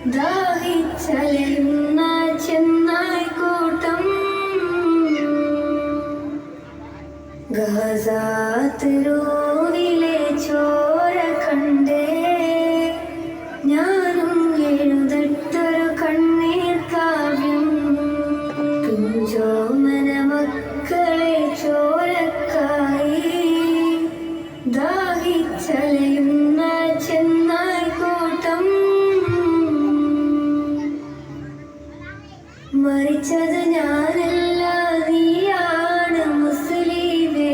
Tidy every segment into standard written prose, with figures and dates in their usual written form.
ദാഹിച്ചലയുന്ന ചെന്നായ്ക്കൂട്ടം ഗസാതെരുവിലെ ചോര കണ്ടേ ഞാനും എഴുതട്ടൊരു കണ്ണീർ കാവ്യം പിഞ്ചോമന മക്കളെ ചോരക്കായി ദാഹിച്ചലയുന്ന ചെന്നായ്ക്കൂട്ടം മരിച്ചത് ഞാനല്ല നീയാണ് മുസ്ലിമേ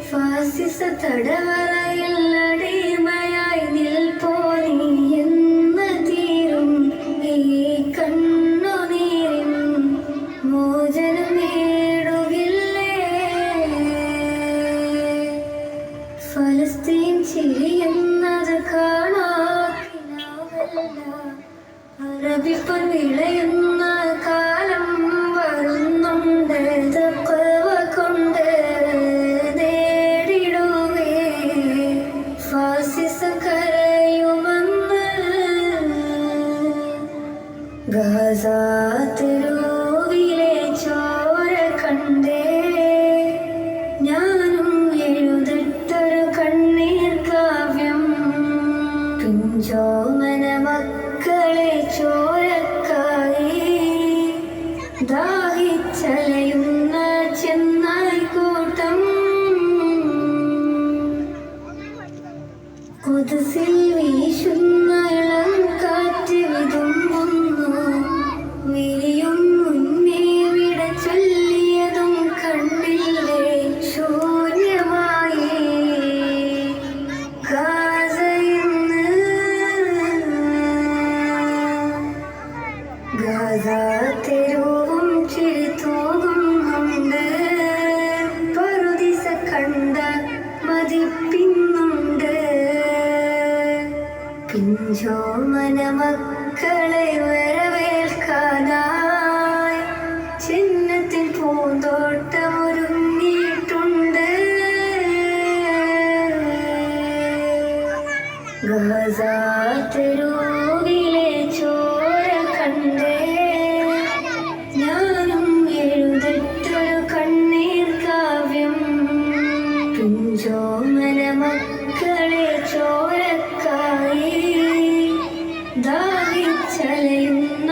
ഫാസിസ തടവറയിൽ അടിമയായി നിൽപ്പോ നീ എന്ന് തീരും ഈ കണ്ണുനീരിൻ മോചനം നേടുകില്ലേ ഫലസ്തീൻ ചിരിയുന്നത് കാണാക്കിനാവല്ല അറബിപ്പൻ വിളയുന്ന കാലം വരുന്നുണ്ട് തഖ്വ കൊണ്ട് നേടിടുവേ ഫാസിസ കരയുമെന്ന് ഗസാതെരുവിലെ ചോര കണ്ടേ ഞാനും എഴുതട്ടൊരു കണ്ണീർ കാവ്യം പിഞ്ചോമന മക്കളെ ചോരക്കായി ദാഹിച്ചലയുന്ന ചെന്നായ്ക്കൂട്ടം കുതിസിൽ വീശുന്ന ഇളം കാറ്റ് വിതുമ്പുന്നു വിരിയും മുന്നേ വിട ചൊല്ലിയതും കണ്ടില്ലേ ശൂന്യമായി ഗസാതെരുവും ചിരിതൂകുന്നുണ്ട് പറുദിസ കണ്ട മതിപ്പിന്നുണ്ട് പിഞ്ചോമന മക്കളെ വരവേൽക്കാനായി ചിഹ്നത്തിൽ പൂന്തോട്ടമൊരുങ്ങിയിട്ടുണ്ട് ഗസാതെരുവിലെ ചോര കണ്ടേ ഞാനും എഴുതട്ടൊരു കണ്ണീർ കാവ്യം പിഞ്ചോമന മക്കളെ ചോരക്കായി ദാഹിച്ചലയുന്ന